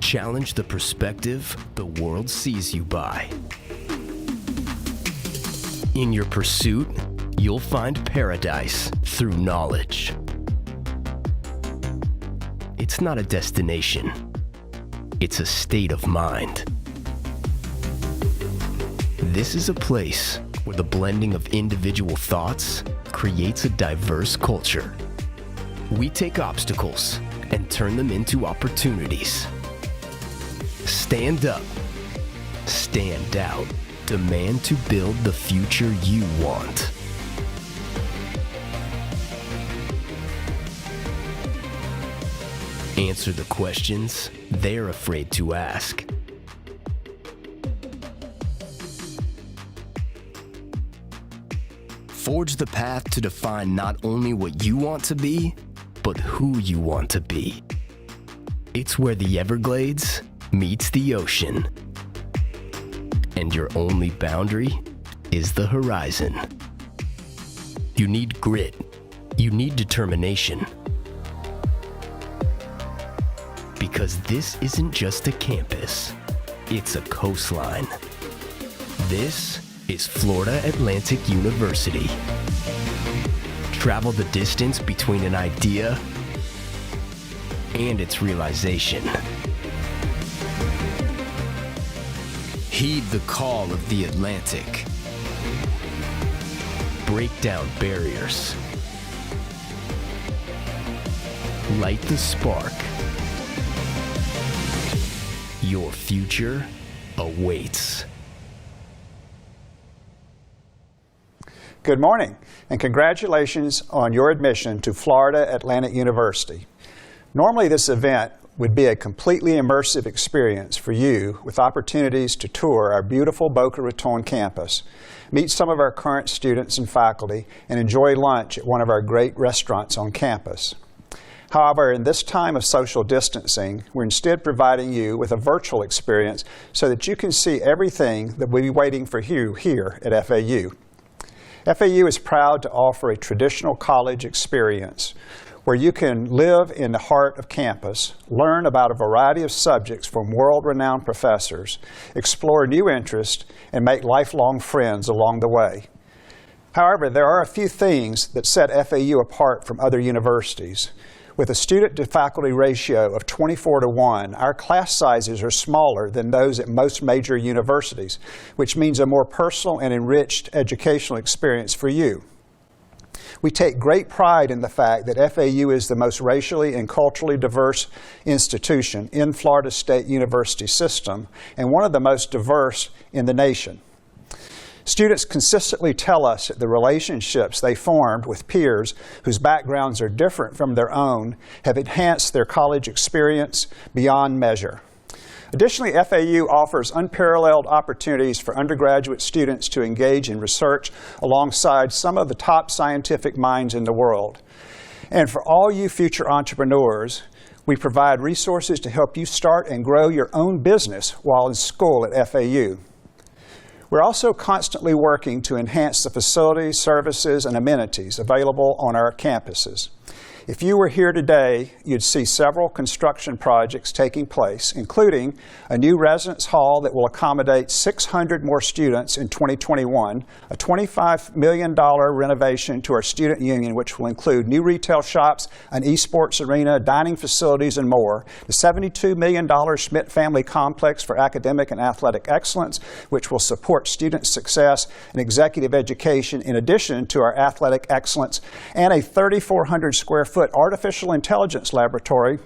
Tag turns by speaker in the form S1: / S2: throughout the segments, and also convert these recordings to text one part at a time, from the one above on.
S1: challenge the perspective the world sees you by. In your pursuit, you'll find paradise through knowledge. It's not a destination, it's a state of mind. This is a place where the blending of individual thoughts creates a diverse culture. We take obstacles and turn them into opportunities. Stand up, stand out, demand to build the future you want. Answer the questions they're afraid to ask. Forge the path to define not only what you want to be, but who you want to be. It's where the Everglades meets the ocean, and your only boundary is the horizon. You need grit. You need determination. Because this isn't just a campus, it's a coastline. This is Florida Atlantic University. Travel the distance between an idea and its realization. Heed the call of the Atlantic. Break down barriers. Light the spark. Your future awaits.
S2: Good morning, and congratulations on your admission to Florida Atlantic University. Normally, this event would be a completely immersive experience for you with opportunities to tour our beautiful Boca Raton campus, meet some of our current students and faculty, and enjoy lunch at one of our great restaurants on campus. However, in this time of social distancing, we're instead providing you with a virtual experience so that you can see everything that will be waiting for you here at FAU. FAU is proud to offer a traditional college experience where you can live in the heart of campus, learn about a variety of subjects from world-renowned professors, explore new interests, and make lifelong friends along the way. However, there are a few things that set FAU apart from other universities. With a student-to-faculty ratio of 24-to-1, our class sizes are smaller than those at most major universities, which means a more personal and enriched educational experience for you. We take great pride in the fact that FAU is the most racially and culturally diverse institution in Florida State University system and one of the most diverse in the nation. Students consistently tell us that the relationships they formed with peers whose backgrounds are different from their own have enhanced their college experience beyond measure. Additionally, FAU offers unparalleled opportunities for undergraduate students to engage in research alongside some of the top scientific minds in the world. And for all you future entrepreneurs, we provide resources to help you start and grow your own business while in school at FAU. We're also constantly working to enhance the facilities, services, and amenities available on our campuses. If you were here today, you'd see several construction projects taking place, including a new residence hall that will accommodate 600 more students in 2021, a $25 million renovation to our student union, which will include new retail shops, an esports arena, dining facilities, and more, the $72 million Schmidt Family Complex for academic and athletic excellence, which will support student success and executive education in addition to our athletic excellence, and a 3,400 square foot artificial intelligence laboratory,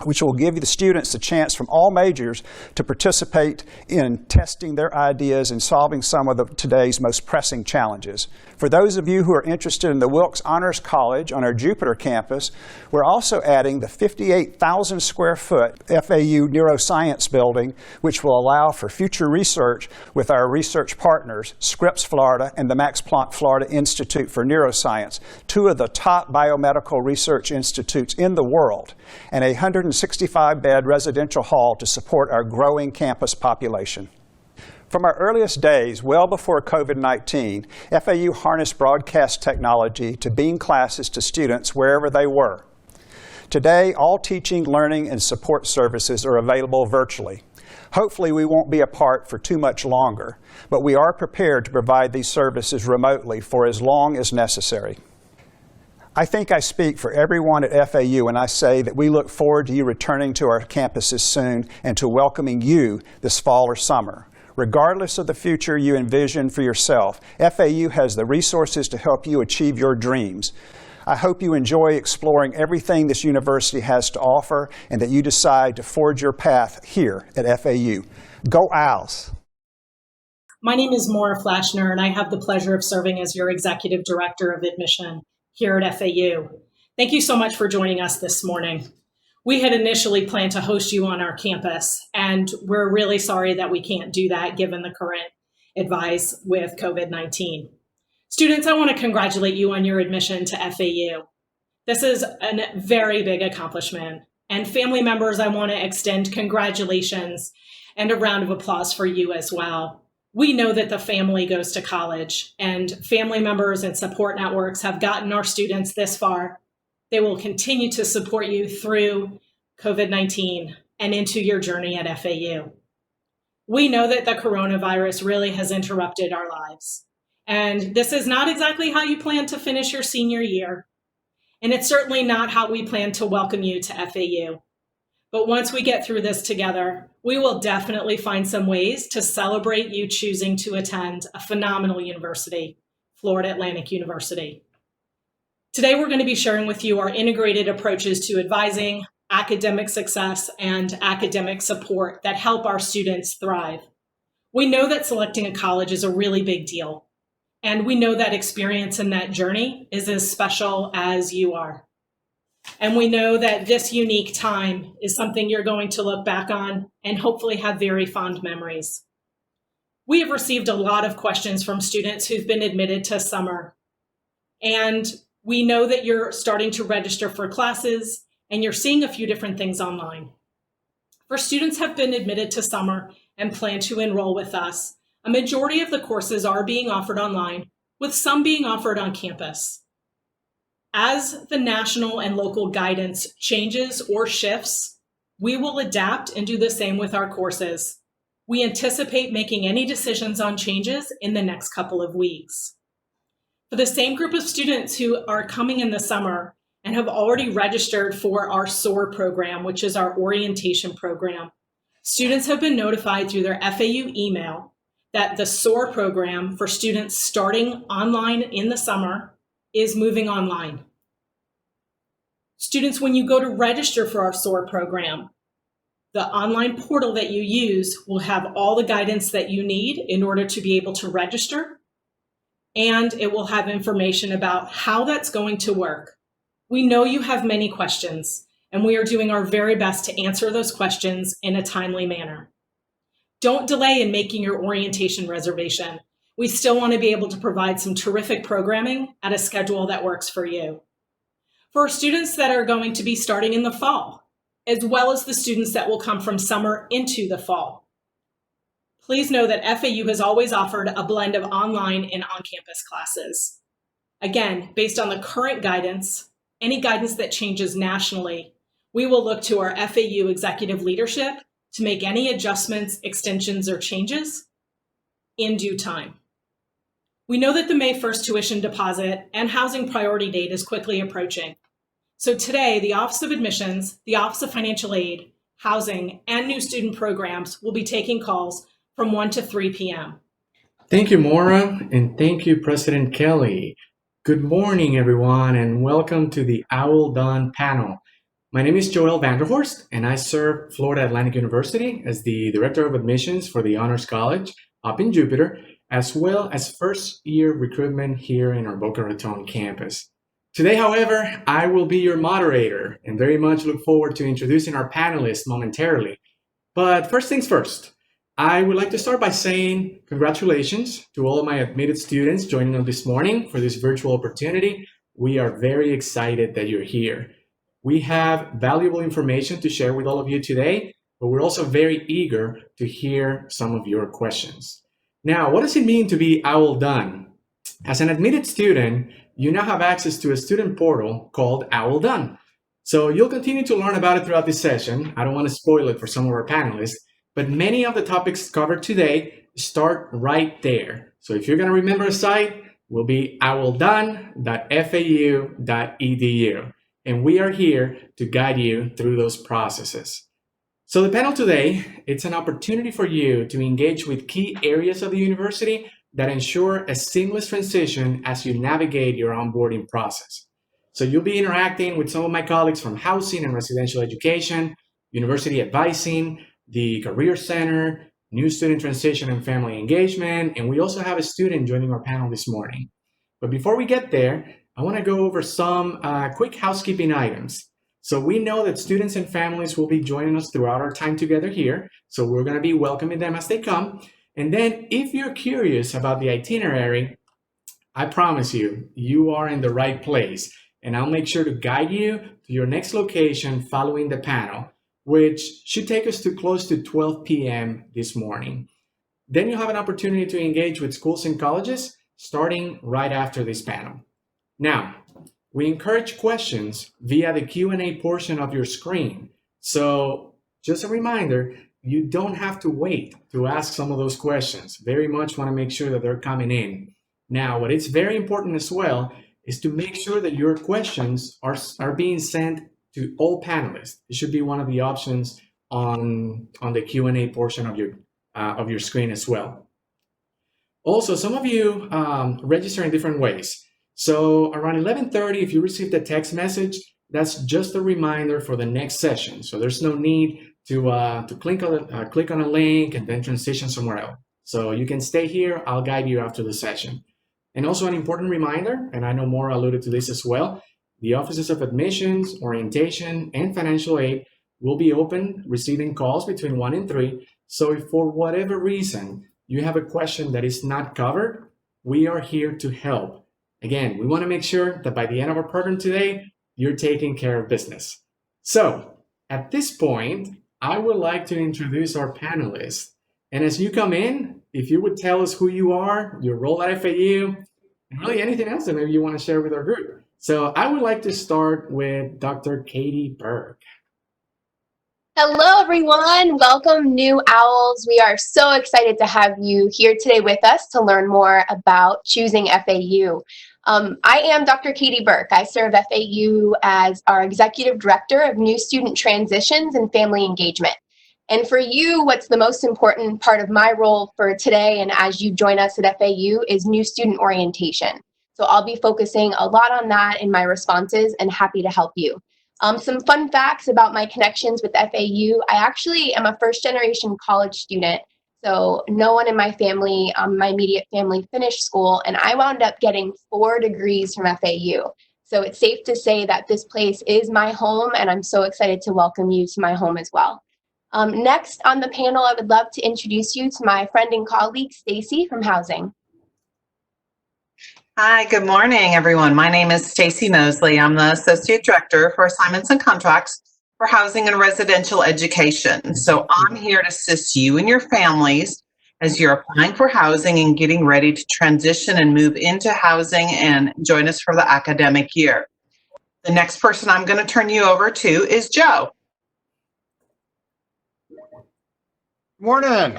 S2: which will give the students the chance from all majors to participate in testing their ideas and solving some of today's most pressing challenges. For those of you who are interested in the Wilkes Honors College on our Jupiter campus, we're also adding the 58,000 square foot FAU Neuroscience building, which will allow for future research with our research partners, Scripps Florida and the Max Planck Florida Institute for Neuroscience, two of the top biomedical research institutes in the world, and a 165-bed residential hall to support our growing campus population. From our earliest days, well before COVID-19, FAU harnessed broadcast technology to beam classes to students wherever they were. Today, all teaching, learning, and support services are available virtually. Hopefully, we won't be apart for too much longer, but we are prepared to provide these services remotely for as long as necessary. I think I speak for everyone at FAU when I say that we look forward to you returning to our campuses soon and to welcoming you this fall or summer. Regardless of the future you envision for yourself, FAU has the resources to help you achieve your dreams. I hope you enjoy exploring everything this university has to offer and that you decide to forge your path here at FAU. Go Owls!
S3: My name is Maura Flashner, and I have the pleasure of serving as your Executive Director of Admission here at FAU. Thank you so much for joining us this morning. We had initially planned to host you on our campus, and we're really sorry that we can't do that given the current advice with COVID-19. Students, I want to congratulate you on your admission to FAU. This is a very big accomplishment, and family members, I want to extend congratulations and a round of applause for you as well. We know that the family goes to college, and family members and support networks have gotten our students this far. They will continue to support you through COVID-19 and into your journey at FAU. We know that the coronavirus really has interrupted our lives, and this is not exactly how you plan to finish your senior year, and it's certainly not how we plan to welcome you to FAU. But once we get through this together, we will definitely find some ways to celebrate you choosing to attend a phenomenal university, Florida Atlantic University. Today, we're going to be sharing with you our integrated approaches to advising, academic success, and academic support that help our students thrive. We know that selecting a college is a really big deal, and we know that experience in that journey is as special as you are. And we know that this unique time is something you're going to look back on and hopefully have very fond memories. We have received a lot of questions from students who've been admitted to summer. And we know that you're starting to register for classes and you're seeing a few different things online. For students who have been admitted to summer and plan to enroll with us, a majority of the courses are being offered online, with some being offered on campus. As the national and local guidance changes or shifts, we will adapt and do the same with our courses. We anticipate making any decisions on changes in the next couple of weeks. For the same group of students who are coming in the summer and have already registered for our SOAR program, which is our orientation program, students have been notified through their FAU email that the SOAR program for students starting online in the summer is moving online. Students, when you go to register for our SOAR program, the online portal that you use will have all the guidance that you need in order to be able to register, and it will have information about how that's going to work. We know you have many questions, and we are doing our very best to answer those questions in a timely manner. Don't delay in making your orientation reservation. We still want to be able to provide some terrific programming at a schedule that works for you. For students that are going to be starting in the fall, as well as the students that will come from summer into the fall, please know that FAU has always offered a blend of online and on-campus classes. Again, based on the current guidance, any guidance that changes nationally, we will look to our FAU executive leadership to make any adjustments, extensions, or changes in due time. We know that the May 1st tuition deposit and housing priority date is quickly approaching. So today, the Office of Admissions, the Office of Financial Aid, Housing, and New Student Programs will be taking calls from 1 to 3 p.m.
S4: Thank you, Maura, and thank you, President Kelly. Good morning, everyone, and welcome to the Owl Done panel. My name is Joel Vanderhorst, and I serve Florida Atlantic University as the Director of Admissions for the Honors College up in Jupiter, as well as first-year recruitment here in our Boca Raton campus. Today, however, I will be your moderator and very much look forward to introducing our panelists momentarily. But first things first, I would like to start by saying congratulations to all of my admitted students joining us this morning for this virtual opportunity. We are very excited that you're here. We have valuable information to share with all of you today, but we're also very eager to hear some of your questions. Now, what does it mean to be OWL Done? As an admitted student, you now have access to a student portal called OWL Done. So you'll continue to learn about it throughout this session. I don't want to spoil it for some of our panelists, but many of the topics covered today start right there. So if you're going to remember a site, will be owldone.fau.edu. And we are here to guide you through those processes. So the panel today, it's an opportunity for you to engage with key areas of the university that ensure a seamless transition as you navigate your onboarding process. So you'll be interacting with some of my colleagues from housing and residential education, university advising, the Career Center, new student transition and family engagement, and we also have a student joining our panel this morning. But before we get there, I want to go over some quick housekeeping items. So we know that students and families will be joining us throughout our time together here, so we're going to be welcoming them as they come. And then if you're curious about the itinerary, I promise you, you are in the right place, and I'll make sure to guide you to your next location following the panel, which should take us to close to 12 p.m. this morning. Then you'll have an opportunity to engage with schools and colleges starting right after this panel. Now, we encourage questions via the Q&A portion of your screen. So just a reminder, you don't have to wait to ask some of those questions. Very much want to make sure that they're coming in. Now, what is very important as well is to make sure that your questions are being sent to all panelists. It should be one of the options on the Q&A portion of your screen as well. Also, some of you register in different ways. So around 11:30, if you received a text message, that's just a reminder for the next session. So there's no need to click on a link and then transition somewhere else. So you can stay here. I'll guide you after the session. And also an important reminder, and I know Maura alluded to this as well, the offices of admissions, orientation, and financial aid will be open, receiving calls between 1 and 3. So if for whatever reason you have a question that is not covered, we are here to help. Again, we want to make sure that by the end of our program today, you're taking care of business. So at this point, I would like to introduce our panelists. And as you come in, if you would tell us who you are, your role at FAU, and really anything else that maybe you want to share with our group. So I would like to start with Dr. Katie Burke.
S5: Hello, everyone. Welcome, new owls. We are so excited to have you here today with us to learn more about choosing FAU. I am Dr. Katie Burke. I serve FAU as our Executive Director of New Student Transitions and Family Engagement. And for you, what's the most important part of my role for today and as you join us at FAU is new student orientation. So I'll be focusing a lot on that in my responses and happy to help you. Some fun facts about my connections with FAU. I actually am a first-generation college student. So no one in my family, my immediate family, finished school, and I wound up getting 4 degrees from FAU. So it's safe to say that this place is my home, and I'm so excited to welcome you to my home as well. Next on the panel, I would love to introduce you to my friend and colleague, Stacy from Housing.
S6: Hi, good morning, everyone. My name is Stacy Moseley. I'm the Associate Director for Assignments and Contracts for Housing and Residential Education. So I'm here to assist you and your families as you're applying for housing and getting ready to transition and move into housing and join us for the academic year. The next person I'm going to turn you over to is Joe.
S7: Morning.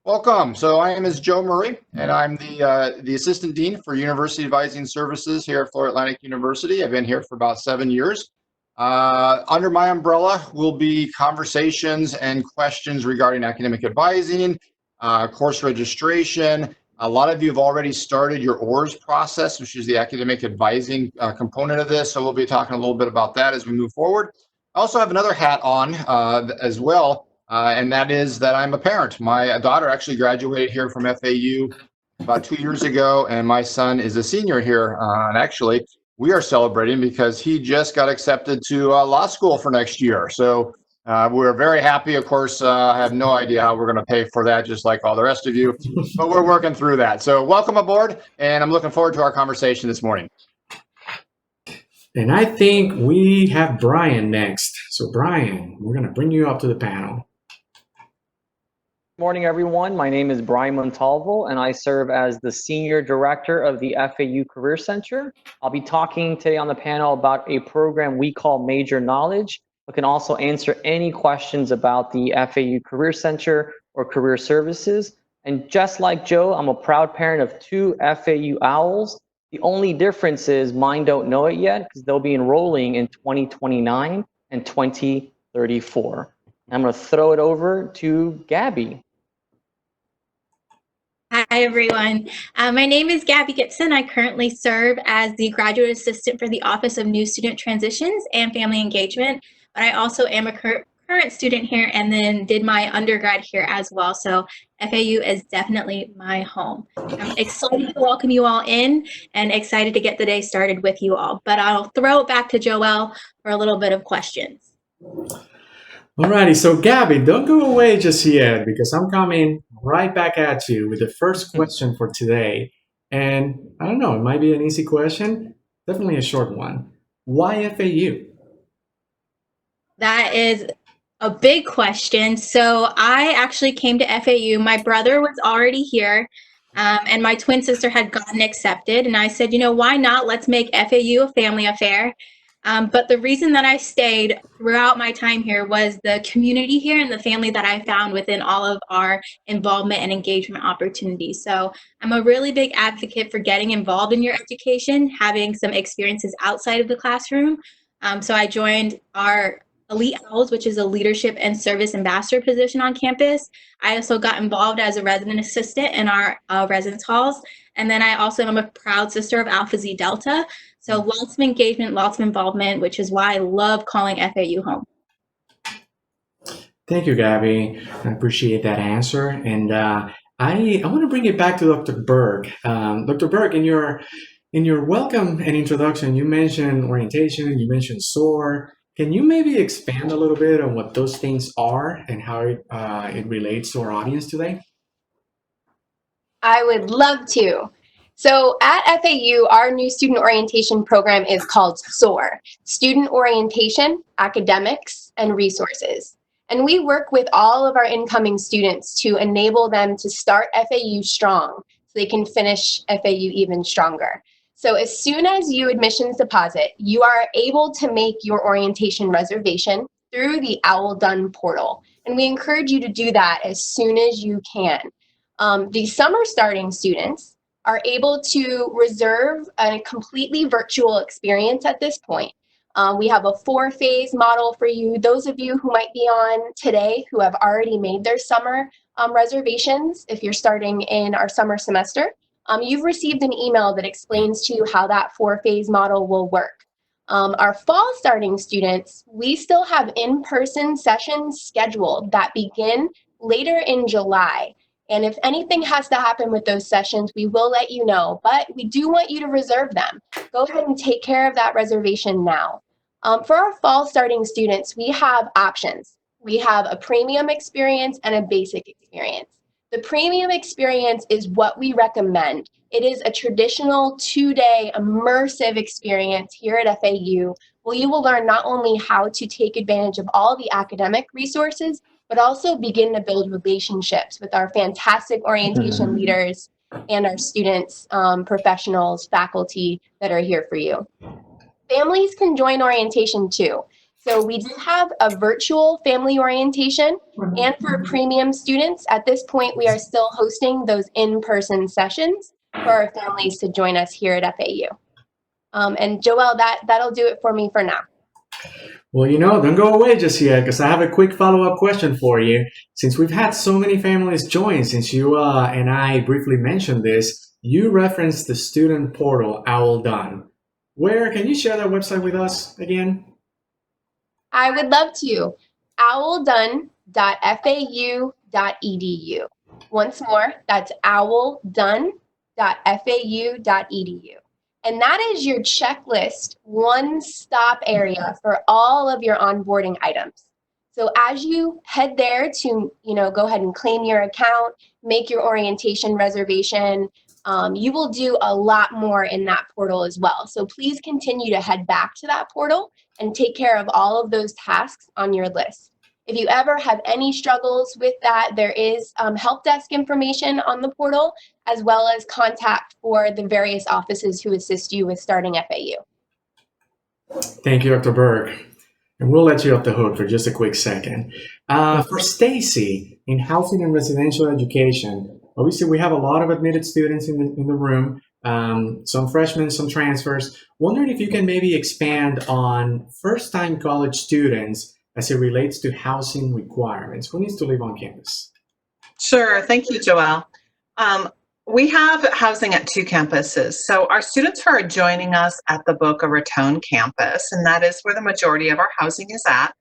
S7: Welcome. So I am Joe Murray, and I'm the Assistant Dean for University Advising Services here at Florida Atlantic University. I've been here for about 7 years. Under my umbrella will be conversations and questions regarding academic advising, course registration. A lot of you have already started your ORS process, which is the academic advising component of this. So we'll be talking a little bit about that as we move forward. I also have another hat on as well. And that is that I'm a parent. My daughter actually graduated here from FAU about 2 years ago, and my son is a senior here. And actually, we are celebrating because he just got accepted to law school for next year. So we're very happy. Of course, I have no idea how we're going to pay for that, just like all the rest of you, but we're working through that. So welcome aboard, and I'm looking forward to our conversation this morning.
S4: And I think we have Brian next. So Brian, we're going to bring you up to the panel.
S8: Morning, everyone. My name is Brian Montalvo, and I serve as the Senior Director of the FAU Career Center. I'll be talking today on the panel about a program we call Major Knowledge, but can also answer any questions about the FAU Career Center or Career Services. And just like Joe, I'm a proud parent of 2 FAU Owls. The only difference is mine don't know it yet because they'll be enrolling in 2029 and 2034. I'm going to throw it over to Gabi.
S9: Hi, everyone. My name is Gabi Gibson. I currently serve as the Graduate Assistant for the Office of New Student Transitions and Family Engagement, but I also am a current student here and then did my undergrad here as well. So FAU is definitely my home. I'm excited to welcome you all in and excited to get the day started with you all. But I'll throw it back to Joelle for a little bit of questions.
S4: Alrighty, so Gabi, don't go away just yet because I'm coming right back at you with the first question for today. And I don't know, it might be an easy question, definitely a short one. Why FAU?
S9: That is a big question. So I actually came to FAU. My brother was already here, and my twin sister had gotten accepted. And I said, you know, why not? Let's make FAU a family affair. But the reason that I stayed throughout my time here was the community here and the family that I found within all of our involvement and engagement opportunities. So I'm a really big advocate for getting involved in your education, having some experiences outside of the classroom. So I joined our Elite Owls, which is a leadership and service ambassador position on campus. I also got involved as a resident assistant in our residence halls. And then I also am a proud sister of Alpha Zeta Delta. So lots of engagement, lots of involvement, which is why I love calling FAU home.
S4: Thank you, Gabi. I appreciate that answer. And I want to bring it back to Dr. Berg. Dr. Berg, in your welcome and introduction, you mentioned orientation, you mentioned SOAR. Can you maybe expand a little bit on what those things are and how it relates to our audience today?
S5: I would love to. So at FAU, our new student orientation program is called SOAR, Student Orientation, Academics, and Resources. And we work with all of our incoming students to enable them to start FAU strong so they can finish FAU even stronger. So as soon as you admissions deposit, you are able to make your orientation reservation through the Owl Done portal. And we encourage you to do that as soon as you can. The summer starting students are able to reserve a completely virtual experience at this point. We have a 4-phase model for you. Those of you who might be on today who have already made their summer reservations, if you're starting in our summer semester, you've received an email that explains to you how that 4-phase model will work. Our fall starting students, we still have in-person sessions scheduled that begin later in July. And if anything has to happen with those sessions, we will let you know, but we do want you to reserve them. Go ahead and take care of that reservation now. For our fall starting students, we have options. We have a premium experience and a basic experience. The premium experience is what we recommend. It is a traditional 2-day immersive experience here at FAU, where you will learn not only how to take advantage of all the academic resources, but also begin to build relationships with our fantastic orientation leaders and our students, professionals, faculty that are here for you. Families can join orientation too. So we do have a virtual family orientation, and for premium students, at this point, we are still hosting those in-person sessions for our families to join us here at FAU. And Joelle, that'll do it for me for now.
S4: Well, don't go away just yet because I have a quick follow-up question for you. Since we've had so many families join, since you and I briefly mentioned this, you referenced the student portal, Owl Done. Where can you share that website with us again?
S5: I would love to. owldone.fau.edu. Once more, that's owldone.fau.edu. And that is your checklist, one-stop area for all of your onboarding items. So as you head there to, go ahead and claim your account, make your orientation reservation, you will do a lot more in that portal as well. So please continue to head back to that portal and take care of all of those tasks on your list. If you ever have any struggles with that, there is help desk information on the portal, as well as contact for the various offices who assist you with starting FAU.
S4: Thank you, Dr. Berg. And we'll let you off the hook for just a quick second. For Stacy, in housing and residential education, obviously we have a lot of admitted students in the room, some freshmen, some transfers. Wondering if you can maybe expand on first-time college students as it relates to housing requirements. Who needs to live on campus?
S6: Sure. Thank you, Joelle. We have housing at 2 campuses. So our students who are joining us at the Boca Raton campus, and that is where the majority of our housing is at,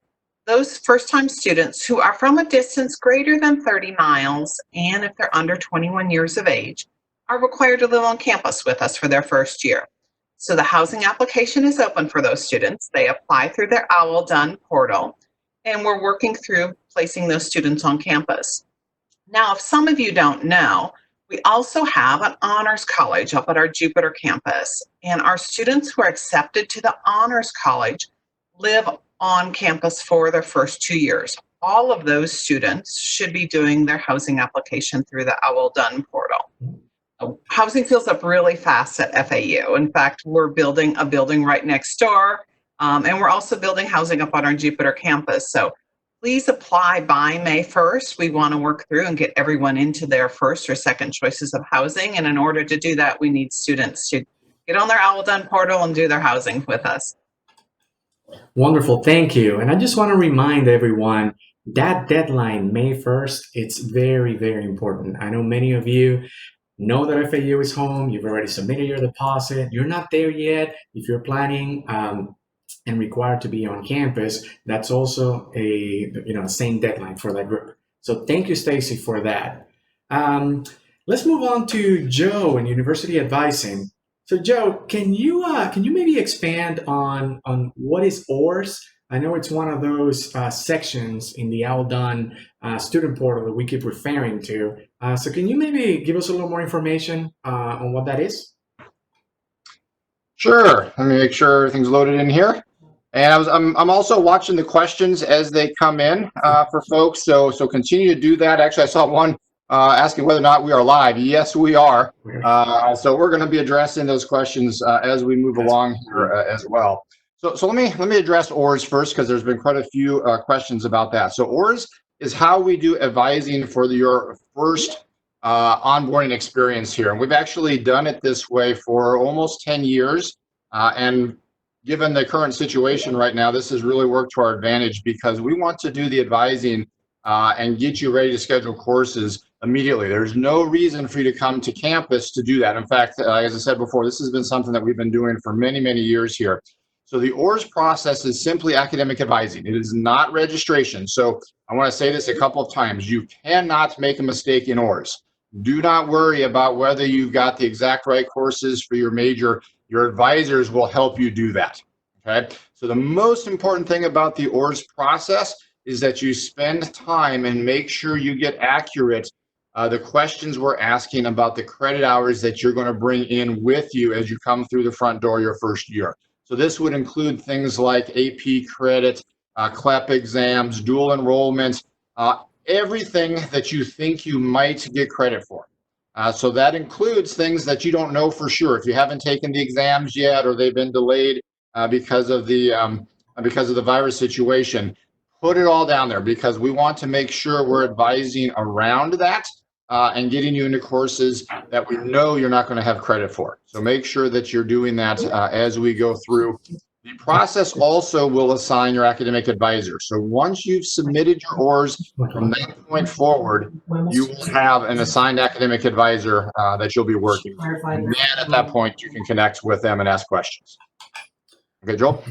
S6: those first-time students who are from a distance greater than 30 miles, and if they're under 21 years of age, are required to live on campus with us for their first year. So the housing application is open for those students. They apply through their Owl Done portal, and we're working through placing those students on campus. Now, if some of you don't know, we also have an honors college up at our Jupiter campus, and our students who are accepted to the honors college live on campus for their first 2 years. All of those students should be doing their housing application through the Owl Done portal. Housing fills up really fast at FAU. In fact, we're building a building right next door, and we're also building housing up on our Jupiter campus. So please apply by May 1st. We want to work through and get everyone into their first or second choices of housing. And in order to do that, we need students to get on their Owl Done portal and do their housing with us.
S4: Wonderful. Thank you. And I just want to remind everyone that deadline, May 1st, it's very, very important. I know many of you know that FAU is home. You've already submitted your deposit. You're not there yet. If you're planning and required to be on campus, that's also a same deadline for that group. So thank you, Stacy, for that. Let's move on to Joe in University Advising. So Joe, can you maybe expand on what is ORS? I know it's one of those sections in the Owl Done student portal that we keep referring to. So can you maybe give us a little more information on what that is?
S7: Sure. Let me make sure everything's loaded in here. And I'm also watching the questions as they come in for folks. So continue to do that. Actually, I saw one asking whether or not we are live. Yes, we are. So we're going to be addressing those questions as we move along here as well. So let me address ORS first, because there's been quite a few questions about that. So ORS is how we do advising for your first onboarding experience here. And we've actually done it this way for almost 10 years. And given the current situation right now, this has really worked to our advantage, because we want to do the advising and get you ready to schedule courses immediately. There's no reason for you to come to campus to do that. In fact, as I said before, this has been something that we've been doing for many, many years here. So the ORS process is simply academic advising. It is not registration. So I want to say this a couple of times. You cannot make a mistake in ORS. Do not worry about whether you've got the exact right courses for your major. Your advisors will help you do that. Okay. So the most important thing about the ORS process is that you spend time and make sure you get accurate the questions we're asking about the credit hours that you're going to bring in with you as you come through the front door your first year. So this would include things like AP credit, CLEP exams, dual enrollment, everything that you think you might get credit for. So that includes things that you don't know for sure. If you haven't taken the exams yet, or they've been delayed because of the virus situation, put it all down there, because we want to make sure we're advising around that and getting you into courses that we know you're not going to have credit for. So make sure that you're doing that as we go through. The process also will assign your academic advisor. So once you've submitted your ORS, from that point forward, you will have an assigned academic advisor that you'll be working with. And then at that point, you can connect with them and ask questions. Okay, Joel?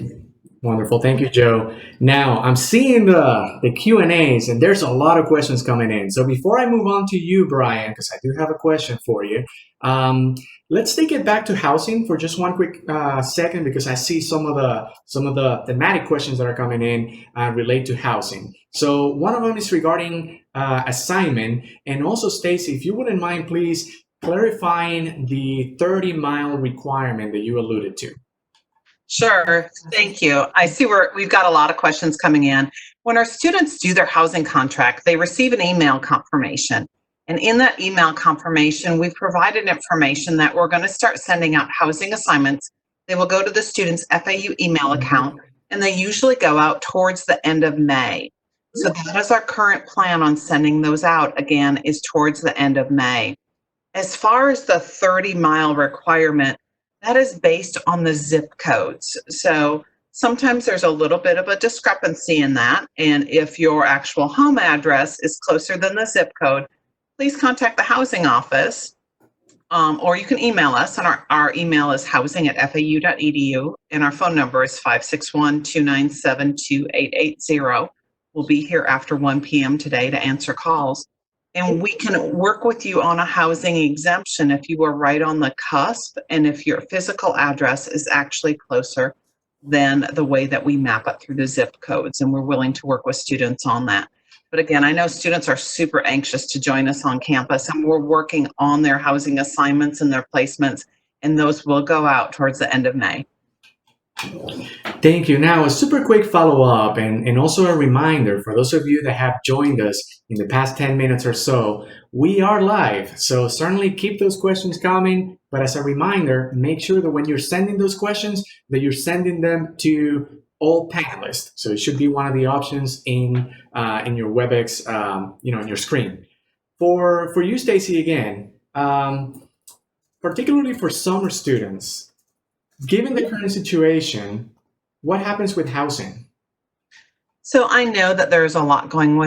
S4: Wonderful. Thank you, Joe. Now, I'm seeing the Q&As, and there's a lot of questions coming in. So before I move on to you, Brian, because I do have a question for you, let's take it back to housing for just one quick second, because I see some of the thematic questions that are coming in relate to housing. So one of them is regarding assignment. And also, Stacy, if you wouldn't mind, please clarifying the 30-mile requirement that you alluded to.
S6: Sure, thank you. I see we've got a lot of questions coming in. When our students do their housing contract, they receive an email confirmation. And in that email confirmation, we've provided information that we're going to start sending out housing assignments. They will go to the student's FAU email account, and they usually go out towards the end of May. So that is our current plan on sending those out, again, is towards the end of May. As far as the 30-mile requirement, that is based on the zip codes. So sometimes there's a little bit of a discrepancy in that. And if your actual home address is closer than the zip code, please contact the housing office, or you can email us. And our email is housing@fau.edu, and our phone number is 561-297-2880. We'll be here after 1 p.m. today to answer calls. And we can work with you on a housing exemption if you are right on the cusp and if your physical address is actually closer than the way that we map it through the zip codes. And we're willing to work with students on that. But again, I know students are super anxious to join us on campus, and we're working on their housing assignments and their placements, and those will go out towards the end of May.
S4: Thank you. Now, a super quick follow-up and also a reminder for those of you that have joined us in the past 10 minutes or so, we are live. So certainly keep those questions coming. But as a reminder, make sure that when you're sending those questions, that you're sending them to all panelists. So it should be one of the options in your WebEx, in your screen. For you, Stacy, again, particularly for summer students, given the current situation, what happens with housing?
S6: So I know that there's a lot going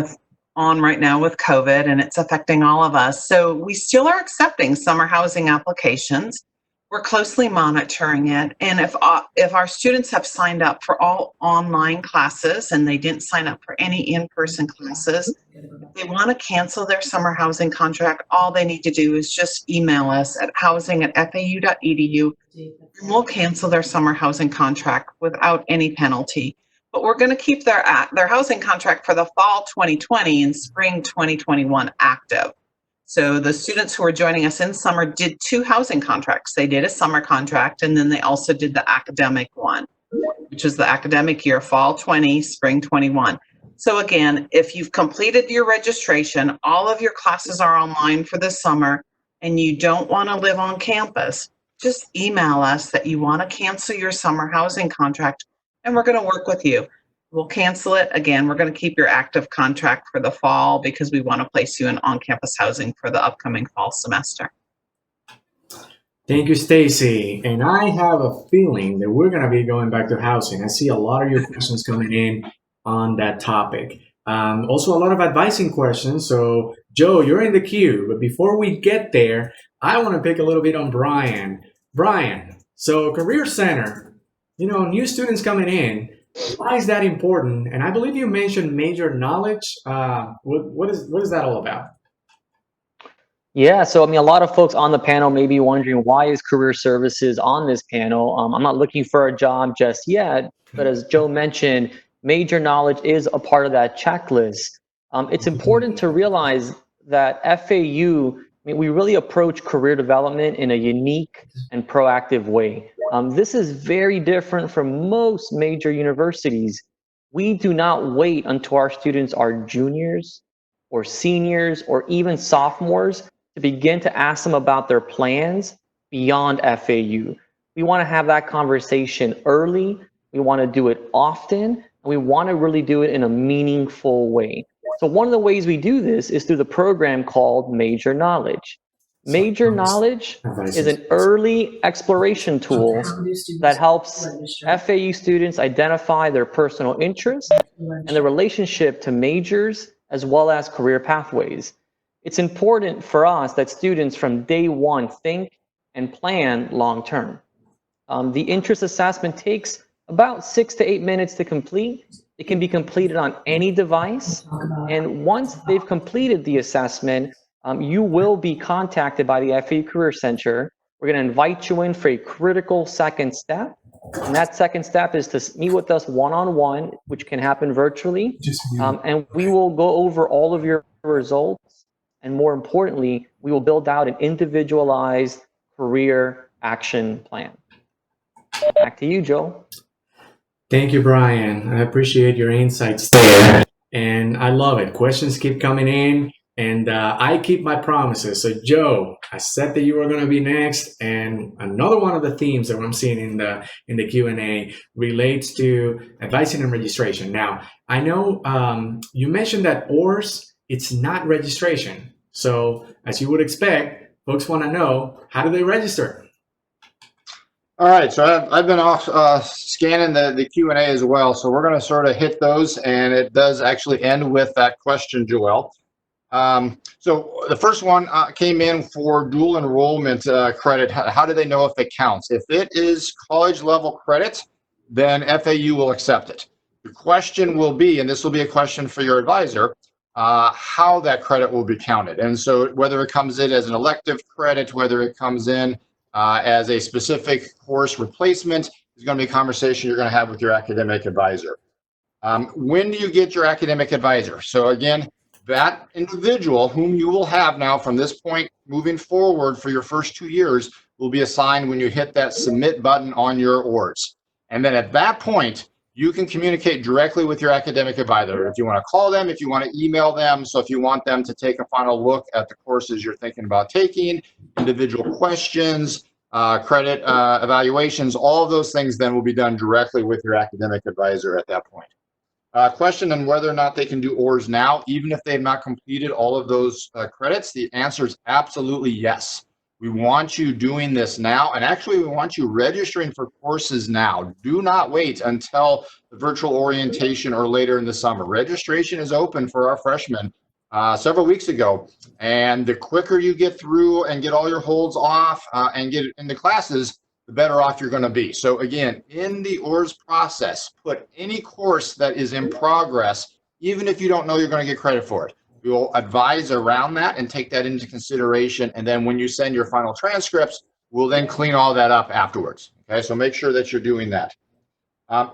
S6: on right now with COVID, and it's affecting all of us. So we still are accepting summer housing applications. We're closely monitoring it. And if our students have signed up for all online classes and they didn't sign up for any in-person classes, if they want to cancel their summer housing contract, all they need to do is just email us at housing@fau.edu, and we'll cancel their summer housing contract without any penalty. But we're going to keep their housing contract for the fall 2020 and spring 2021 active. So the students who are joining us in summer did 2 housing contracts. They did a summer contract, and then they also did the academic one, which is the academic year, fall 20, spring 21. So again, if you've completed your registration, all of your classes are online for the summer, and you don't want to live on campus, just email us that you want to cancel your summer housing contract, and we're going to work with you. We'll cancel it. Again, we're going to keep your active contract for the fall because we want to place you in on-campus housing for the upcoming fall semester.
S4: Thank you, Stacy. And I have a feeling that we're going to be going back to housing. I see a lot of your questions coming in on that topic. Also, a lot of advising questions. So, Joe, you're in the queue. But before we get there, I want to pick a little bit on Brian. Brian, so Career Center, new students coming in. Why is that important? And I believe you mentioned major knowledge. What is that all about?
S8: Yeah, so a lot of folks on the panel may be wondering, why is career services on this panel? I'm not looking for a job just yet, but as Joe mentioned, major knowledge is a part of that checklist. It's important to realize that FAU, we really approach career development in a unique and proactive way. This is very different from most major universities. We do not wait until our students are juniors or seniors or even sophomores to begin to ask them about their plans beyond FAU. We want to have that conversation early. We want to do it often, and we want to really do it in a meaningful way. So one of the ways we do this is through the program called Major Knowledge. Major Knowledge is an early exploration tool that helps FAU students identify their personal interests and the relationship to majors as well as career pathways. It's important for us that students from day one think and plan long term. The interest assessment takes about 6 to 8 minutes to complete. It can be completed on any device. And once they've completed the assessment, you will be contacted by the FAU Career Center. We're going to invite you in for a critical second step. And that second step is to meet with us one-on-one, which can happen virtually. And we will go over all of your results. And more importantly, we will build out an individualized career action plan. Back to you, Joel.
S4: Thank you, Brian. I appreciate your insights there. And I love it. Questions keep coming in, and I keep my promises. So, Joe, I said that you were going to be next, and another one of the themes that I'm seeing in the Q&A relates to advising and registration. Now, I know you mentioned that ORS, it's not registration. So, as you would expect, folks want to know, how do they register?
S7: All right, so I've been off scanning the Q&A as well, so we're going to sort of hit those, and it does actually end with that question, Joelle. So the first one came in for dual enrollment credit. How do they know if it counts? If it is college level credit, then FAU will accept it. The question will be, and this will be a question for your advisor, how that credit will be counted. And so whether it comes in as an elective credit, whether it comes in as a specific course replacement, is going to be a conversation you're going to have with your academic advisor. When do you get your academic advisor? So again, that individual whom you will have now from this point moving forward for your first 2 years will be assigned when you hit that submit button on your ORS. And then at that point, you can communicate directly with your academic advisor. If you want to call them, if you want to email them, so if you want them to take a final look at the courses you're thinking about taking, individual questions, credit evaluations, all of those things then will be done directly with your academic advisor at that point. Question on whether or not they can do ORS now, even if they've not completed all of those credits. The answer is absolutely yes. We want you doing this now, and actually we want you registering for courses now. Do not wait until the virtual orientation or later in the summer. Registration is open for our freshmen several weeks ago, and the quicker you get through and get all your holds off and get into classes, the better off you're going to be. So again, in the ORS process, put any course that is in progress, even if you don't know you're going to get credit for it. We will advise around that and take that into consideration. And then when you send your final transcripts, we'll then clean all that up afterwards. Okay, so make sure that you're doing that.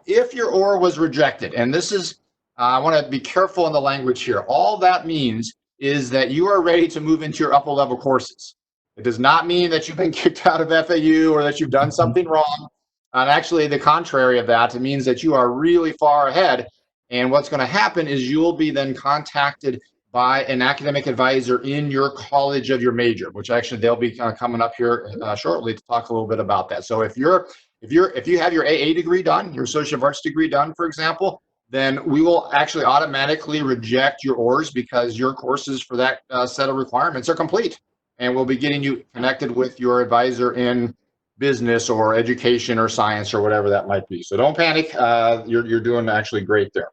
S7: If your OR was rejected, and this is, I want to be careful in the language here. All that means is that you are ready to move into your upper level courses. It does not mean that you've been kicked out of FAU or that you've done something wrong. And actually, the contrary of that, it means that you are really far ahead. And what's going to happen is you will be then contacted by an academic advisor in your college of your major, which actually they'll be coming up here shortly to talk a little bit about that. So if you have your AA degree done, your Associate of Arts degree done, for example, then we will actually automatically reject your ORS because your courses for that set of requirements are complete. And we'll be getting you connected with your advisor in business or education or science or whatever that might be. So don't panic. You're doing actually great there.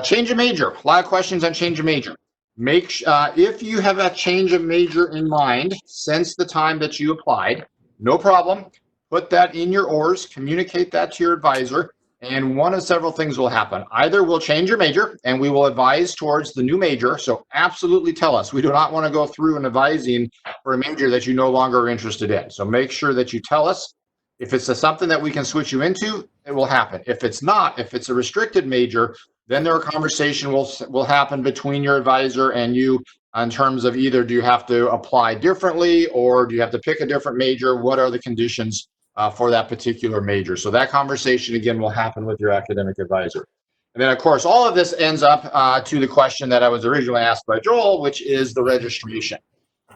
S7: Change of major. A lot of questions on change of major. If you have a change of major in mind since the time that you applied, no problem. Put that in your ORS, communicate that to your advisor, and one of several things will happen. Either we'll change your major and we will advise towards the new major. So absolutely tell us. We do not want to go through and advising for a major that you no longer are interested in. So make sure that you tell us. If it's something that we can switch you into, it will happen. If it's not, if it's a restricted major, then there a conversation will happen between your advisor and you in terms of either do you have to apply differently or do you have to pick a different major? What are the conditions for that particular major? So that conversation, again, will happen with your academic advisor. And then, of course, all of this ends up to the question that I was originally asked by Joel, which is the registration.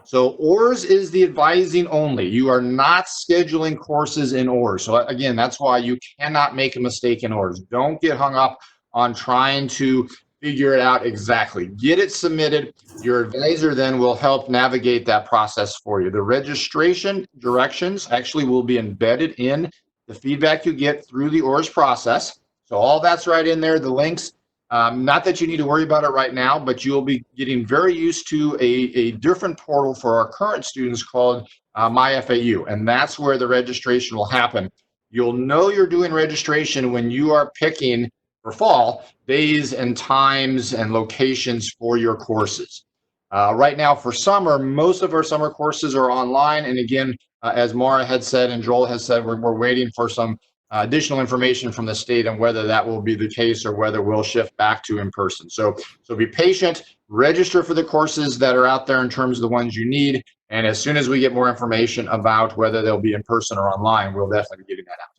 S7: So ORS is the advising only. You are not scheduling courses in ORS. So again, that's why you cannot make a mistake in ORS. Don't get hung up on trying to figure it out exactly. Get it submitted. Your advisor then will help navigate that process for you. The registration directions actually will be embedded in the feedback you get through the ORS process. So all that's right in there, the links. Not that you need to worry about it right now, but you'll be getting very used to a different portal for our current students called My FAU, and that's where the registration will happen. You'll know you're doing registration when you are picking for fall days and times and locations for your courses. Right now for summer, most of our summer courses are online, and again, as Mara had said and Joel has said, we're waiting for some additional information from the state on whether that will be the case or whether we'll shift back to in person. So be patient, register for the courses that are out there in terms of the ones you need. And as soon as we get more information about whether they'll be in person or online, we'll definitely be getting that out.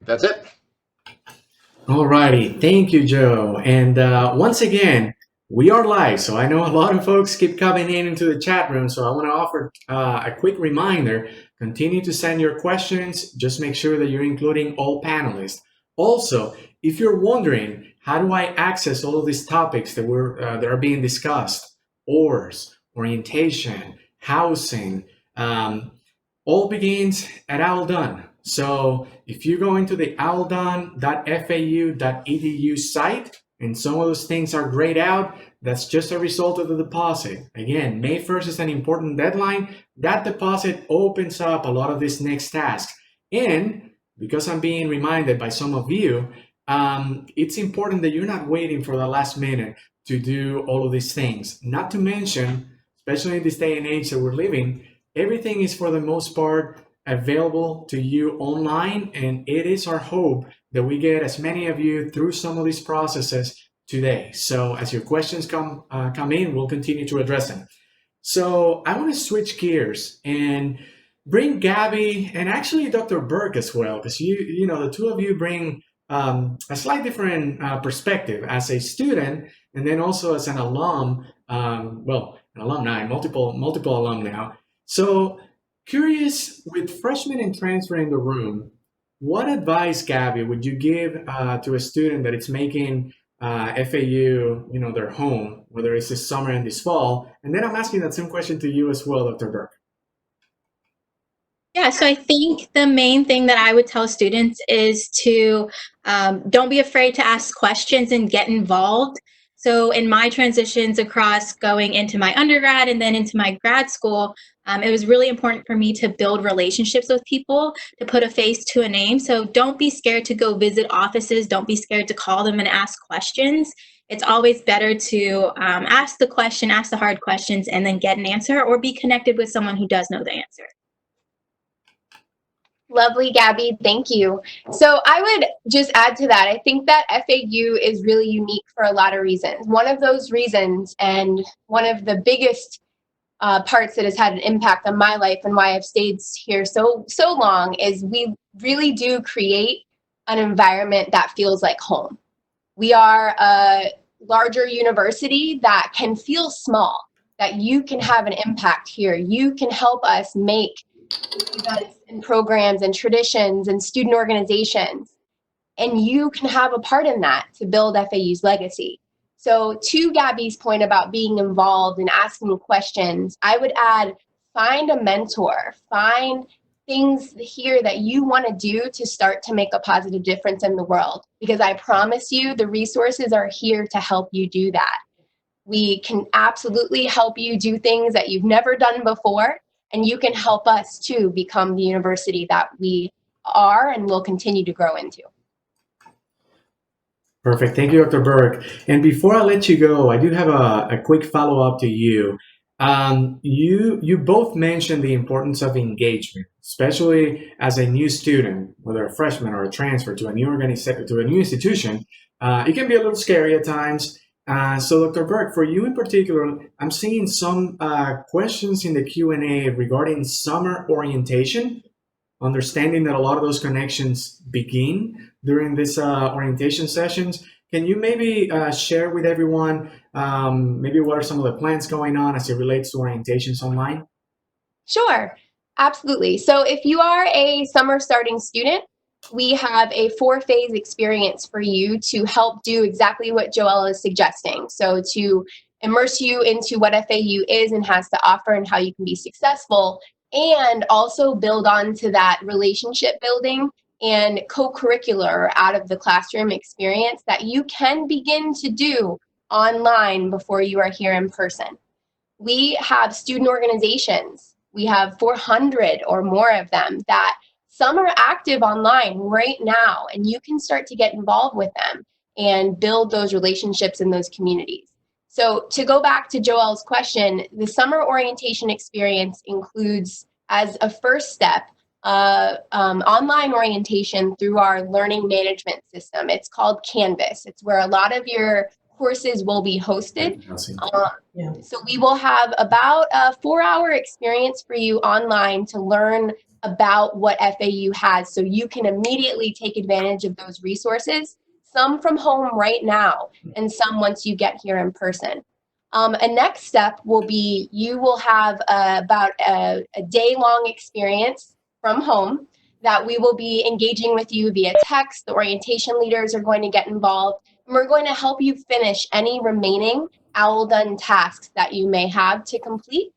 S7: That's it.
S4: All righty. Thank you, Joe. And once again, we are live. So I know a lot of folks keep coming into the chat room. So I want to offer a quick reminder. Continue to send your questions. Just make sure that you're including all panelists. Also, if you're wondering, how do I access all of these topics that are being discussed? ORS, orientation, housing, all begins at Owl Done. So if you go into the owldone.fau.edu site and some of those things are grayed out, that's just a result of the deposit. Again, May 1st is an important deadline. That deposit opens up a lot of these next tasks. And because I'm being reminded by some of you, it's important that you're not waiting for the last minute to do all of these things. Not to mention, especially in this day and age that we're living, everything is for the most part available to you online, and it is our hope that we get as many of you through some of these processes today. So as your questions come in, we'll continue to address them. So I want to switch gears and bring Gabi and actually Dr. Burke as well, because you know the two of you bring a slightly different perspective as a student and then also as an alum. An alumni, multiple alum now. So curious, with freshmen and transfer in the room, what advice, Gabi, would you give to a student that is making FAU, their home, whether it's this summer and this fall? And then I'm asking that same question to you as well, Dr. Burke.
S9: Yeah, so I think the main thing that I would tell students is to don't be afraid to ask questions and get involved. So in my transitions across going into my undergrad and then into my grad school, it was really important for me to build relationships with people, to put a face to a name. So don't be scared to go visit offices. Don't be scared to call them and ask questions. It's always better to ask the question, ask the hard questions, and then get an answer, or be connected with someone who does know the answer.
S5: Lovely, Gabi. Thank you. So I would just add to that. I think that FAU is really unique for a lot of reasons. One of those reasons, and one of the biggest parts that has had an impact on my life and why I've stayed here so long, is we really do create an environment that feels like home. We are a larger university that can feel small, that you can have an impact here. You can help us make events and programs and traditions and student organizations, and you can have a part in that to build FAU's legacy. So to Gabi's point about being involved and asking questions, I would add, find a mentor, find things here that you want to do to start to make a positive difference in the world, because I promise you the resources are here to help you do that. We can absolutely help you do things that you've never done before, and you can help us to become the university that we are and will continue to grow into.
S4: Perfect. Thank you, Dr. Burke. And before I let you go, I do have a quick follow-up to you. You both mentioned the importance of engagement, especially as a new student, whether a freshman or a transfer to a new organization, to a new institution. It can be a little scary at times. So Dr. Burke, for you in particular, I'm seeing some questions in the Q&A regarding summer orientation, understanding that a lot of those connections begin during this orientation sessions. Can you maybe share with everyone maybe what are some of the plans going on as it relates to orientations online?
S5: Sure, absolutely. So if you are a summer starting student, we have a 4-phase experience for you to help do exactly what Joelle is suggesting. So to immerse you into what FAU is and has to offer and how you can be successful, and also build on to that relationship building and co-curricular out of the classroom experience that you can begin to do online before you are here in person. We have student organizations. We have 400 or more of them that some are active online right now, and you can start to get involved with them and build those relationships in those communities. So to go back to Joelle's question, the summer orientation experience includes, as a first step, online orientation through our learning management system. It's called Canvas. It's where a lot of your courses will be hosted. So we will have about a 4-hour experience for you online to learn about what FAU has, so you can immediately take advantage of those resources, some from home right now and some once you get here in person. A next step will be you will have about a day-long experience from home that we will be engaging with you via text. The orientation leaders are going to get involved, and we're going to help you finish any remaining OWL Done tasks that you may have to complete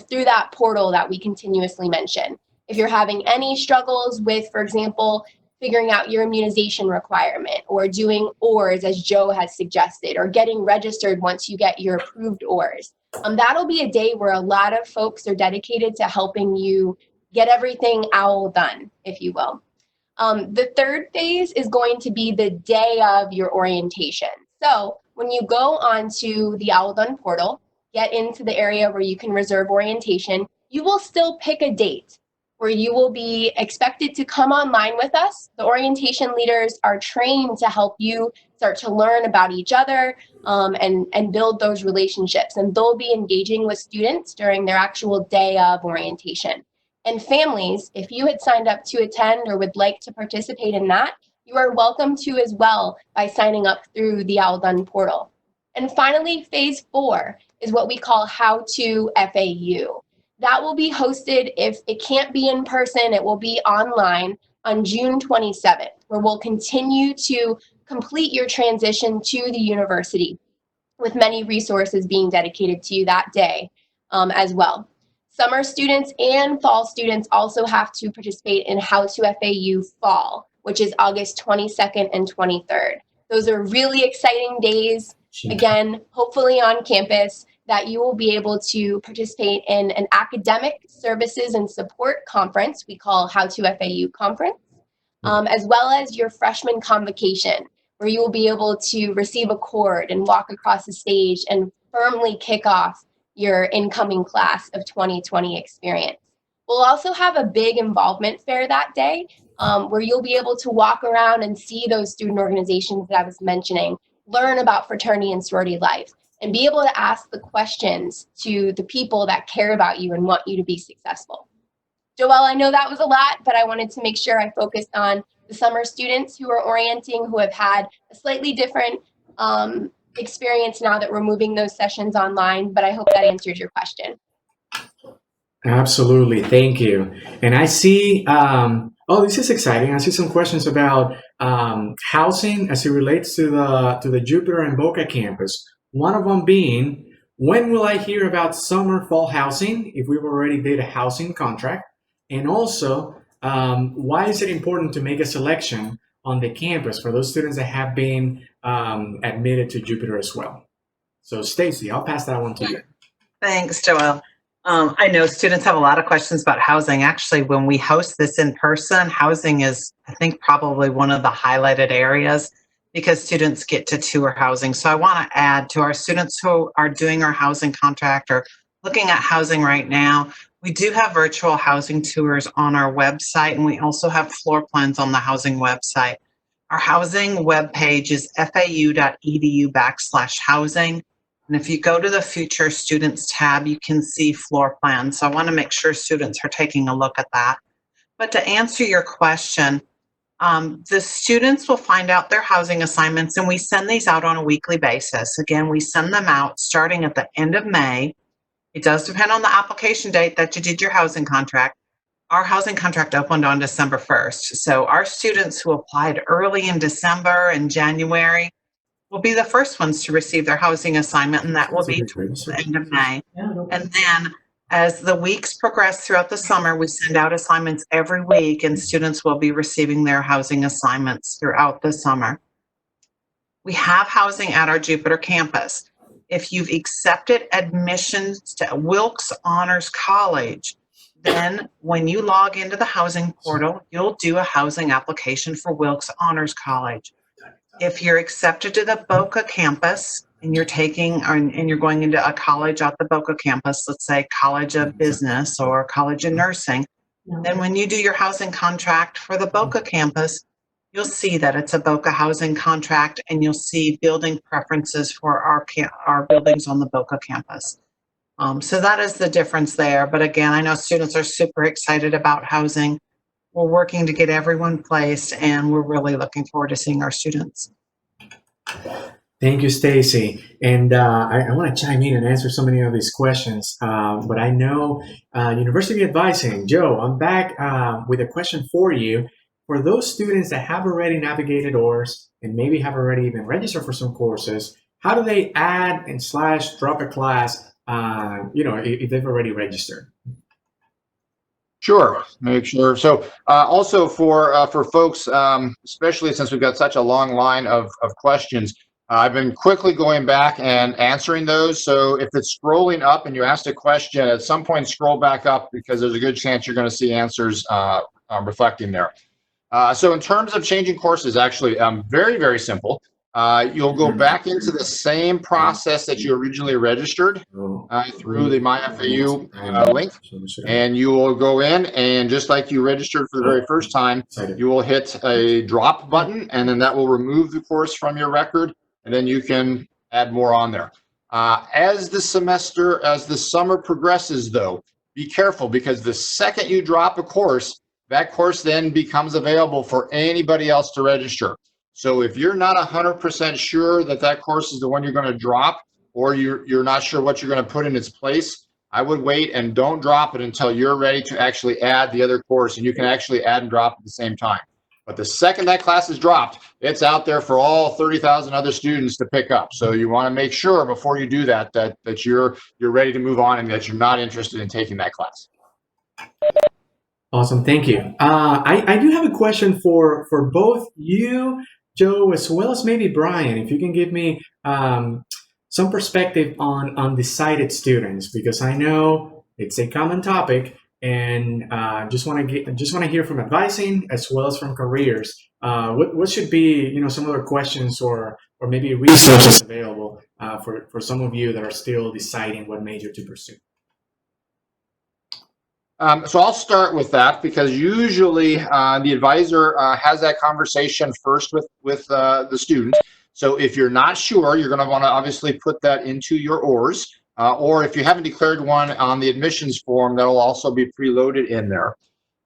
S5: through that portal that we continuously mention. If you're having any struggles with, for example, figuring out your immunization requirement or doing ORs as Joe has suggested, or getting registered once you get your approved ORs, that'll be a day where a lot of folks are dedicated to helping you get everything OWL done, if you will. The third phase is going to be the day of your orientation. So when you go onto the OWL Done portal, get into the area where you can reserve orientation, you will still pick a date where you will be expected to come online with us. The orientation leaders are trained to help you start to learn about each other and build those relationships. And they'll be engaging with students during their actual day of orientation. And families, if you had signed up to attend or would like to participate in that, you are welcome to as well by signing up through the OWL Done portal. And finally, phase 4 is what we call How to FAU. That will be hosted, if it can't be in person, it will be online on June 27th, where we'll continue to complete your transition to the university, with many resources being dedicated to you that day as well. Summer students and fall students also have to participate in How to FAU Fall, which is August 22nd and 23rd. Those are really exciting days, again, hopefully on campus, that you will be able to participate in an academic services and support conference we call How to FAU Conference, as well as your freshman convocation, where you will be able to receive a cord and walk across the stage and firmly kick off your incoming class of 2020 experience. We'll also have a big involvement fair that day, where you'll be able to walk around and see those student organizations that I was mentioning, learn about fraternity and sorority life, and be able to ask the questions to the people that care about you and want you to be successful. Joelle, I know that was a lot, but I wanted to make sure I focused on the summer students who are orienting, who have had a slightly different experience now that we're moving those sessions online, but I hope that answered your question.
S4: Absolutely, thank you. And I see, oh, this is exciting. I see some questions about housing as it relates to the Jupiter and Boca campus. One of them being, when will I hear about summer fall housing if we've already did a housing contract? And also, why is it important to make a selection on the campus for those students that have been admitted to Jupiter as well? So Stacy, I'll pass that one to you.
S6: Thanks, Joelle. I know students have a lot of questions about housing. Actually, when we host this in person, housing is, I think, probably one of the highlighted areas because students get to tour housing. So I want to add to our students who are doing our housing contract or looking at housing right now, we do have virtual housing tours on our website, and we also have floor plans on the housing website. Our housing webpage is fau.edu/housing. And if you go to the Future Students tab, you can see floor plans. So I want to make sure students are taking a look at that. But to answer your question, the students will find out their housing assignments, and we send these out on a weekly basis. Again, we send them out starting at the end of May. It does depend on the application date that you did your housing contract. Our housing contract opened on December 1st. So our students who applied early in December and January will be the first ones to receive their housing assignment, and that will be towards the end of May. And then as the weeks progress throughout the summer, we send out assignments every week, and students will be receiving their housing assignments throughout the summer. We have housing at our Jupiter campus. If you've accepted admissions to Wilkes Honors College, then when you log into the housing portal, you'll do a housing application for Wilkes Honors College. If you're accepted to the Boca campus and you're going into a college at the Boca campus, let's say College of Business or College of Nursing, Then when you do your housing contract for the Boca campus, you'll see that it's a Boca housing contract, and you'll see building preferences for our buildings on the Boca campus. So that is the difference there. But again, I know students are super excited about housing. We're working to get everyone placed, and we're really looking forward to seeing our students.
S4: Thank you, Stacy. And I want to chime in and answer so many of these questions. But I know University Advising, Joe, I'm back with a question for you. For those students that have already navigated ORS and maybe have already even registered for some courses, how do they add and / drop a class, if they've already registered?
S7: Sure, make sure. So also for folks, especially since we've got such a long line of questions, I've been quickly going back and answering those. So if it's scrolling up and you asked a question, at some point scroll back up, because there's a good chance you're going to see answers reflecting there. So in terms of changing courses, actually, very, very simple. You'll go back into the same process that you originally registered through the MyFAU link, and you will go in, and just like you registered for the very first time, you will hit a drop button, and then that will remove the course from your record, and then you can add more on there. As the summer progresses, though, be careful, because the second you drop a course, that course then becomes available for anybody else to register. So if you're not 100% sure that that course is the one you're going to drop, or you're not sure what you're going to put in its place, I would wait and don't drop it until you're ready to actually add the other course, and you can actually add and drop at the same time. But the second that class is dropped, it's out there for all 30,000 other students to pick up. So you want to make sure before you do that you're ready to move on, and that you're not interested in taking that class.
S4: Awesome, thank you. I do have a question for both you, Joe, as well as maybe Brian. If you can give me some perspective on undecided students, because I know it's a common topic, and just want to hear from advising as well as from careers. What should be some other questions or maybe resources available for some of you that are still deciding what major to pursue?
S7: So I'll start with that, because usually the advisor has that conversation first with the student. So if you're not sure, you're going to want to obviously put that into your ORS, or if you haven't declared one on the admissions form, that'll also be preloaded in there.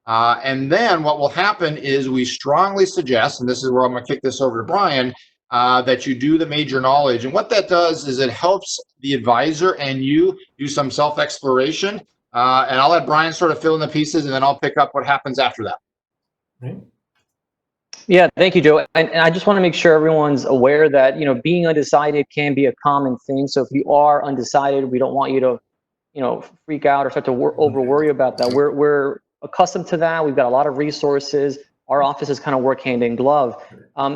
S7: And then what will happen is we strongly suggest, and this is where I'm going to kick this over to Brian, that you do the major knowledge. And what that does is it helps the advisor and you do some self-exploration. And I'll let Brian sort of fill in the pieces, and then I'll pick up what happens after that.
S4: Right.
S8: Yeah, thank you, Joe. And I just want to make sure everyone's aware that, being undecided can be a common thing. So if you are undecided, we don't want you to, freak out or start to over worry about that. We're accustomed to that. We've got a lot of resources. Our offices kind of work hand in glove.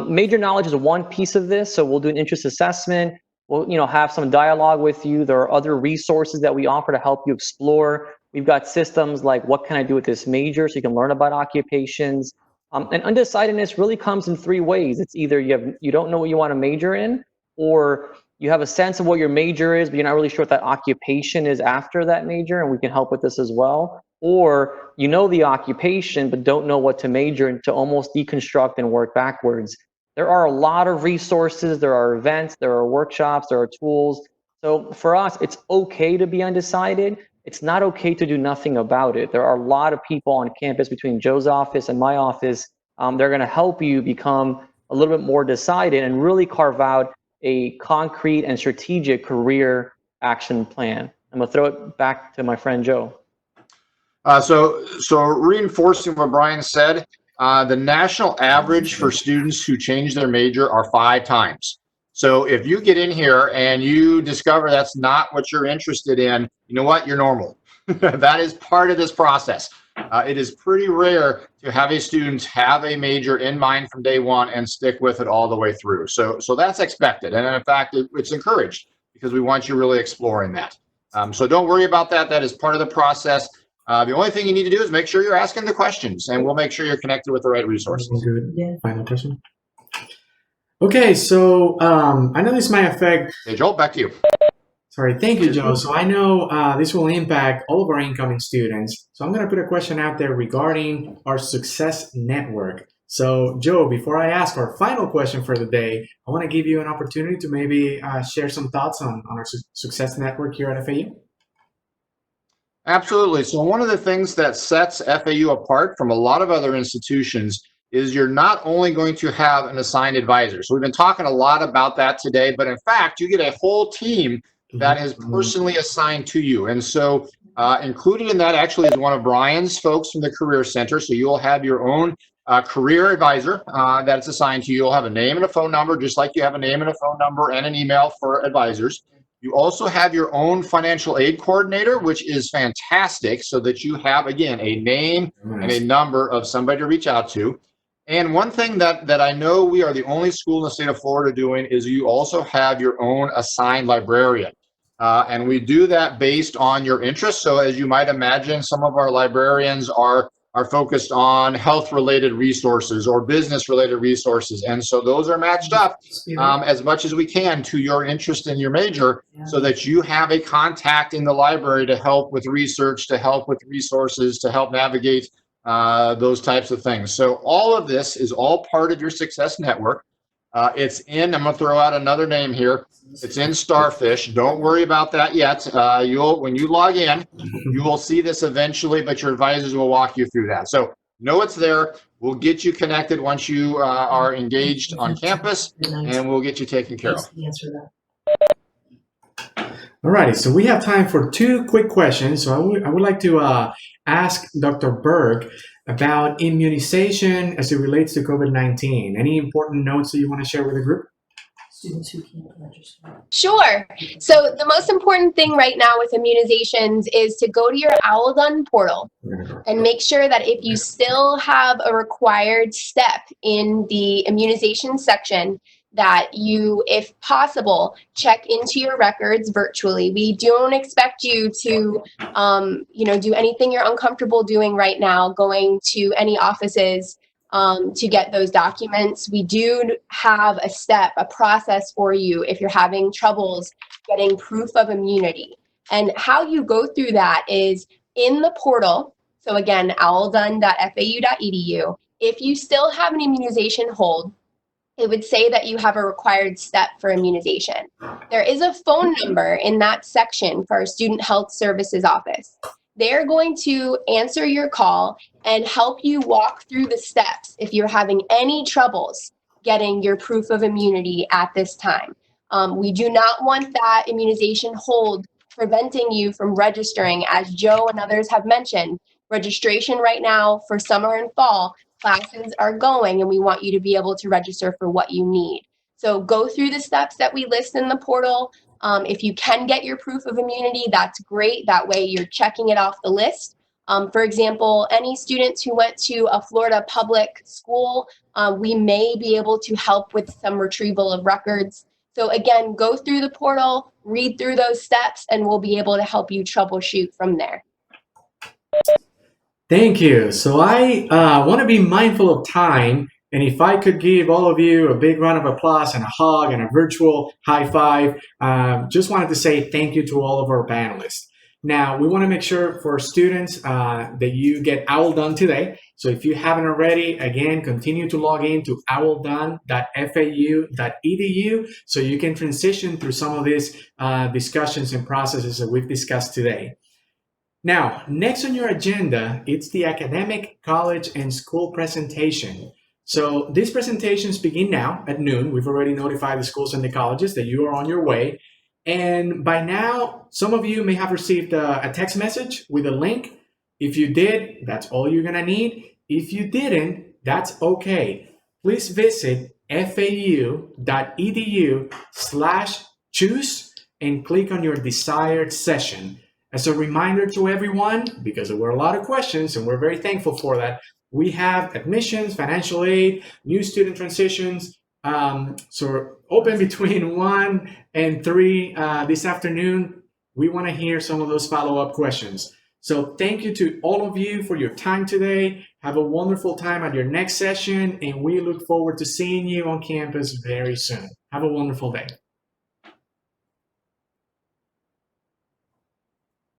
S8: Major knowledge is one piece of this. So we'll do an interest assessment. We'll, have some dialogue with you. There are other resources that we offer to help you explore. We've got systems like what can I do with this major, so you can learn about occupations. And undecidedness really comes in three ways. It's either you don't know what you want to major in, or you have a sense of what your major is, but you're not really sure what that occupation is after that major, and we can help with this as well. Or you know the occupation, but don't know what to major in, to almost deconstruct and work backwards. There are a lot of resources, there are events, there are workshops, there are tools. So for us, it's okay to be undecided. It's not okay to do nothing about it. There are a lot of people on campus between Joe's office and my office. They're going to help you become a little bit more decided and really carve out a concrete and strategic career action plan. I'm going to throw it back to my friend Joe.
S7: So reinforcing what Brian said, the national average for students who change their major are 5 times. So if you get in here and you discover that's not what you're interested in, you know what? You're normal. That is part of this process. It is pretty rare to have a student have a major in mind from day one and stick with it all the way through. So that's expected. And in fact, it's encouraged, because we want you really exploring that. So don't worry about that. That is part of the process. The only thing you need to do is make sure you're asking the questions, and we'll make sure you're connected with the right resources.
S4: Good. Yeah. Final question. Okay, so I know this might affect.
S7: Hey, Joel, back to you.
S4: Sorry, thank you, Joe. So I know this will impact all of our incoming students. So I'm going to put a question out there regarding our Success Network. So Joe, before I ask our final question for the day, I want to give you an opportunity to maybe share some thoughts on our Success Network here at FAU.
S7: Absolutely. So one of the things that sets FAU apart from a lot of other institutions is you're not only going to have an assigned advisor. So we've been talking a lot about that today, but in fact, you get a whole team that is personally assigned to you. And so included in that actually is one of Brian's folks from the Career Center. So you'll have your own career advisor that's assigned to you. You'll have a name and a phone number, just like you have a name and a phone number and an email for advisors. You also have your own financial aid coordinator, which is fantastic, so that you have, again, a name and a number of somebody to reach out to. And one thing that I know we are the only school in the state of Florida doing is you also have your own assigned librarian. And we do that based on your interests. So as you might imagine, some of our librarians are focused on health-related resources or business-related resources. And so those are matched up as much as we can to your interest in your major so that you have a contact in the library to help with research, to help with resources, to help navigate those types of things. So all of this is all part of your Success Network. It's in, I'm going to throw out another name here. It's in Starfish. Don't worry about that yet. When you log in, you will see this eventually, but your advisors will walk you through that. So know it's there. We'll get you connected once you are engaged on campus, and we'll get you taken care of.
S4: All righty, so we have time for two quick questions. So I would like to ask Dr. Berg about immunization as it relates to COVID-19. Any important notes that you want to share with the group?
S3: Students who can't register.
S5: Sure. So the most important thing right now with immunizations is to go to your OWLDON portal and make sure that if you still have a required step in the immunization section, that you, if possible, check into your records virtually. We don't expect you to, do anything you're uncomfortable doing right now, going to any offices to get those documents. We do have a process for you if you're having troubles getting proof of immunity. And how you go through that is in the portal. So again, owldon.fau.edu. If you still have an immunization hold, it would say that you have a required step for immunization. There is a phone number in that section for our Student Health Services office. They're going to answer your call and help you walk through the steps if you're having any troubles getting your proof of immunity at this time. We do not want that immunization hold preventing you from registering. As Joe and others have mentioned, registration right now for summer and fall classes are going, and we want you to be able to register for what you need. So go through the steps that we list in the portal. If you can get your proof of immunity, that's great. That way you're checking it off the list. For example, any students who went to a Florida public school, we may be able to help with some retrieval of records. So again, go through the portal, read through those steps, and we'll be able to help you troubleshoot from there.
S4: Thank you. So I want to be mindful of time. And if I could give all of you a big round of applause and a hug and a virtual high five, just wanted to say thank you to all of our panelists. Now, we want to make sure for students that you get OWL done today. So if you haven't already, again, continue to log in to owldon.fau.edu so you can transition through some of these discussions and processes that we've discussed today. Now, next on your agenda, it's the academic, college, and school presentation. So these presentations begin now at noon. We've already notified the schools and the colleges that you are on your way. And by now, some of you may have received a text message with a link. If you did, that's all you're going to need. If you didn't, that's okay. Please visit fau.edu/choose and click on your desired session. As a reminder to everyone, because there were a lot of questions and we're very thankful for that, we have admissions, financial aid, new student transitions, so open between 1 and 3 this afternoon. We want to hear some of those follow-up questions. So thank you to all of you for your time today. Have a wonderful time at your next session, and we look forward to seeing you on campus very soon. Have a wonderful day.